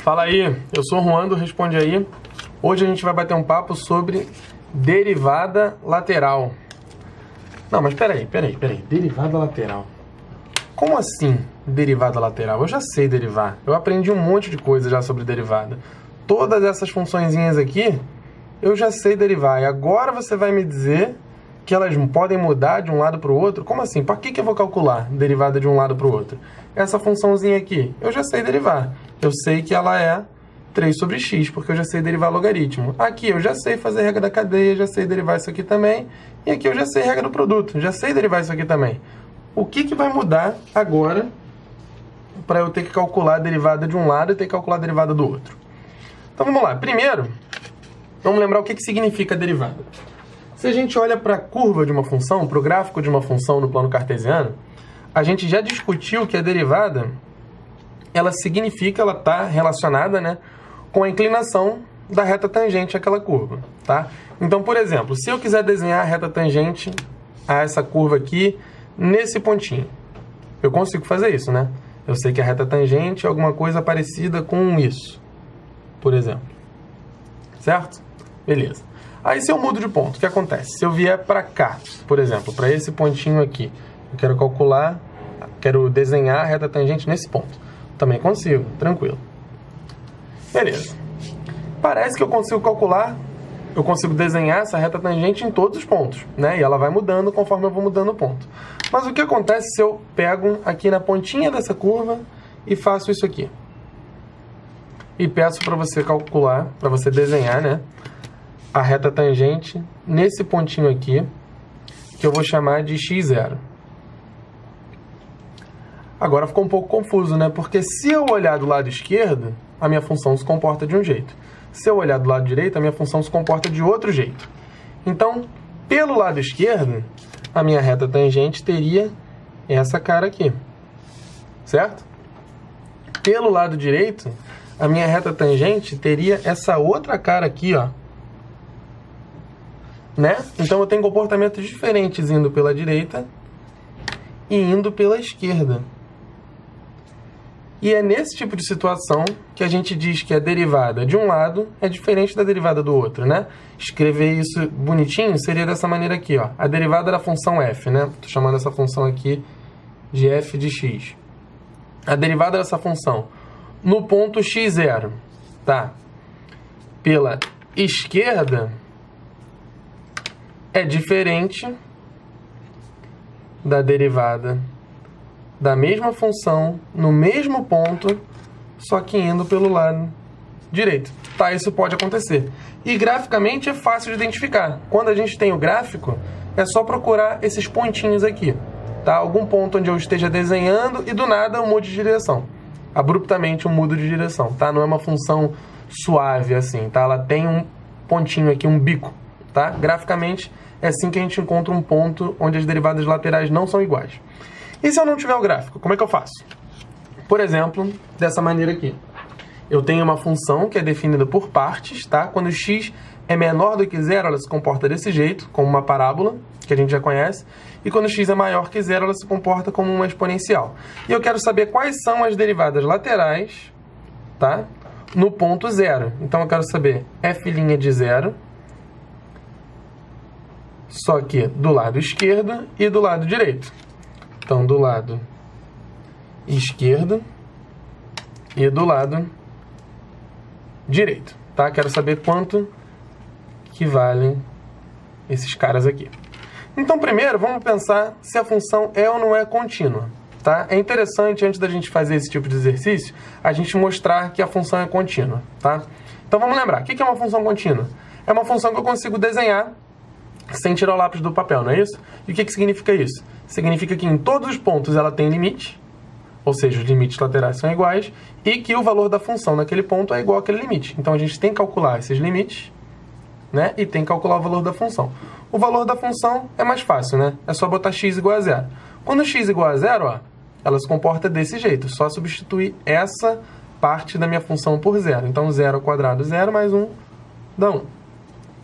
Fala aí, eu sou o Juan do Responde Aí. Hoje a gente vai bater um papo sobre derivada lateral. Não, mas peraí. Derivada lateral. Como assim derivada lateral? Eu já sei derivar. Eu aprendi um monte de coisa já sobre derivada. Todas essas funçõezinhas aqui, eu já sei derivar. E agora você vai me dizer que elas podem mudar de um lado para o outro? Como assim? Para que eu vou calcular derivada de um lado para o outro? Essa funçãozinha aqui, eu já sei derivar. Eu sei que ela é 3 sobre x, porque eu já sei derivar logaritmo. Aqui eu já sei fazer regra da cadeia, já sei derivar isso aqui também. E aqui eu já sei regra do produto, já sei derivar isso aqui também. O que vai mudar agora para eu ter que calcular a derivada de um lado e ter que calcular a derivada do outro? Então vamos lá. Primeiro, vamos lembrar o que significa derivada. Se a gente olha para a curva de uma função, para o gráfico de uma função no plano cartesiano, a gente já discutiu que a derivada, ela está relacionada, né, com a inclinação da reta tangente àquela curva, tá? Então, por exemplo, se eu quiser desenhar a reta tangente a essa curva aqui, nesse pontinho, eu consigo fazer isso, né? Eu sei que a reta tangente é alguma coisa parecida com isso, por exemplo. Certo? Beleza. Aí, se eu mudo de ponto, o que acontece? Se eu vier para cá, por exemplo, para esse pontinho aqui, eu quero calcular, quero desenhar a reta tangente nesse ponto. Também consigo, tranquilo. Beleza. Parece que eu consigo calcular, eu consigo desenhar essa reta tangente em todos os pontos, né? E ela vai mudando conforme eu vou mudando o ponto. Mas o que acontece se eu pego aqui na pontinha dessa curva e faço isso aqui? E peço para você calcular, para você desenhar, né, a reta tangente nesse pontinho aqui, que eu vou chamar de x0. Agora ficou um pouco confuso, né? Porque se eu olhar do lado esquerdo, a minha função se comporta de um jeito. Se eu olhar do lado direito, a minha função se comporta de outro jeito. Então, pelo lado esquerdo, a minha reta tangente teria essa cara aqui. Certo? Pelo lado direito, a minha reta tangente teria essa outra cara aqui, ó. Né? Então eu tenho comportamentos diferentes indo pela direita e indo pela esquerda. E é nesse tipo de situação que a gente diz que a derivada de um lado é diferente da derivada do outro, né? Escrever isso bonitinho seria dessa maneira aqui, ó. A derivada da função f, né? Estou chamando essa função aqui de f de x. A derivada dessa função no ponto x0, tá? Pela esquerda é diferente da derivada da mesma função no mesmo ponto, só que indo pelo lado direito. Tá, isso pode acontecer. E graficamente é fácil de identificar. Quando a gente tem o gráfico, é só procurar esses pontinhos aqui, tá? Algum ponto onde eu esteja desenhando e do nada eu mudo de direção. Abruptamente eu mudo de direção, tá? Não é uma função suave assim, tá? Ela tem um pontinho aqui, um bico, tá? Graficamente é assim que a gente encontra um ponto onde as derivadas laterais não são iguais. E se eu não tiver o gráfico, como é que eu faço? Por exemplo, dessa maneira aqui. Eu tenho uma função que é definida por partes, tá? Quando x é menor do que zero, ela se comporta desse jeito, como uma parábola, que a gente já conhece. E quando x é maior que zero, ela se comporta como uma exponencial. E eu quero saber quais são as derivadas laterais, tá? No ponto zero. Então eu quero saber f' de zero, só que do lado esquerdo e do lado direito. Então, do lado esquerdo e do lado direito, tá? Quero saber quanto que valem esses caras aqui. Então, primeiro, vamos pensar se a função é ou não é contínua, tá? É interessante, antes da gente fazer esse tipo de exercício, a gente mostrar que a função é contínua, tá? Então, vamos lembrar. O que é uma função contínua? É uma função que eu consigo desenhar sem tirar o lápis do papel, não é isso? E o que significa isso? Significa que em todos os pontos ela tem limite, ou seja, os limites laterais são iguais, e que o valor da função naquele ponto é igual àquele limite. Então a gente tem que calcular esses limites, né? E tem que calcular o valor da função. O valor da função é mais fácil, né? É só botar x igual a zero. Quando x igual a zero, ó, ela se comporta desse jeito. Só substituir essa parte da minha função por zero. Então 0 ao quadrado, 0, mais 1 dá 1.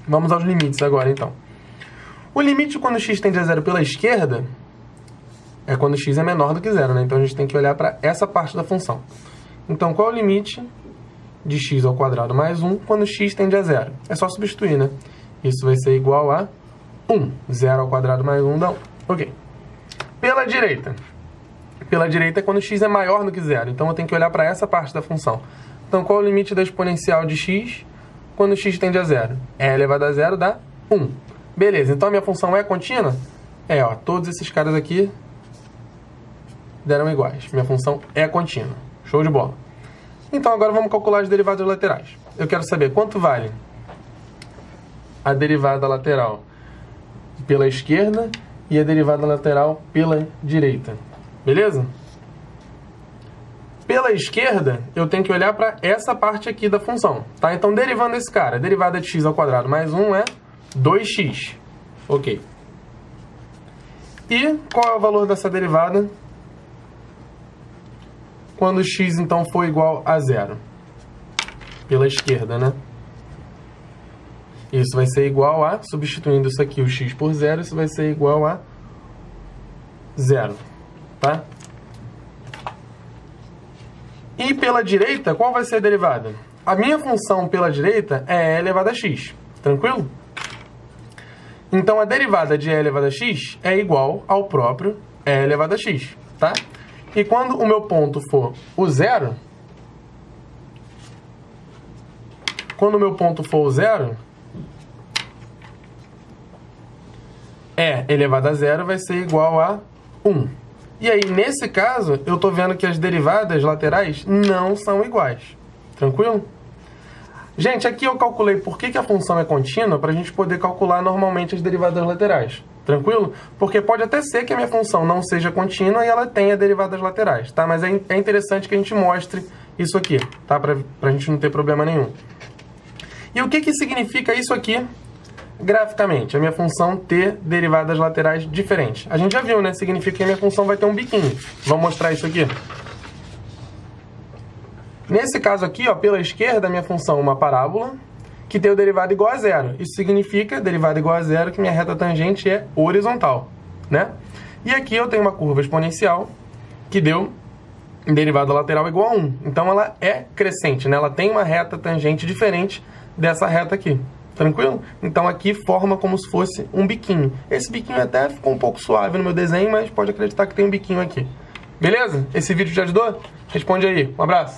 Vamos aos limites agora, então. O limite quando x tende a zero pela esquerda é quando x é menor do que zero, né? Então a gente tem que olhar para essa parte da função. Então, qual é o limite de x ao quadrado mais 1 quando x tende a 0. É só substituir, né? Isso vai ser igual a 1. 0 ao quadrado mais 1 dá 1. Ok. Pela direita. Pela direita é quando x é maior do que 0. Então eu tenho que olhar para essa parte da função. Então qual é o limite da exponencial de x quando x tende a 0? E elevado a 0 dá 1. Beleza, então a minha função é contínua? É, ó, todos esses caras aqui deram iguais. Minha função é contínua. Show de bola. Então agora vamos calcular as derivadas laterais. Eu quero saber quanto vale a derivada lateral pela esquerda e a derivada lateral pela direita. Beleza? Pela esquerda, eu tenho que olhar para essa parte aqui da função. Tá? Então, derivando esse cara, a derivada de x ao quadrado mais 1 é 2x. Ok. E qual é o valor dessa derivada quando x, então, for igual a 0? Pela esquerda, né? Isso vai ser igual a, substituindo isso aqui, o x por 0, isso vai ser igual a 0, tá? E pela direita, qual vai ser a derivada? A minha função pela direita é e elevado a x, tranquilo? Então, a derivada de e elevado a x é igual ao próprio e elevado a x, tá? E quando o meu ponto for o 0, e elevado a 0 vai ser igual a 1. E aí, nesse caso, eu estou vendo que as derivadas laterais não são iguais. Tranquilo? Gente, aqui eu calculei por que a função é contínua para a gente poder calcular normalmente as derivadas laterais. Tranquilo? Porque pode até ser que a minha função não seja contínua e ela tenha derivadas laterais, tá? Mas é interessante que a gente mostre isso aqui, tá? Para a gente não ter problema nenhum. E o que significa isso aqui graficamente? A minha função ter derivadas laterais diferentes. A gente já viu, né? Significa que a minha função vai ter um biquinho. Vamos mostrar isso aqui. Nesse caso aqui, ó, pela esquerda, a minha função é uma parábola que tem o derivado igual a 0. Isso significa, derivado igual a 0, que minha reta tangente é horizontal, né? E aqui eu tenho uma curva exponencial que deu derivada lateral igual a 1. Então ela é crescente, né? Ela tem uma reta tangente diferente dessa reta aqui. Tranquilo? Então aqui forma como se fosse um biquinho. Esse biquinho até ficou um pouco suave no meu desenho, mas pode acreditar que tem um biquinho aqui. Beleza? Esse vídeo te ajudou? Responde aí. Um abraço!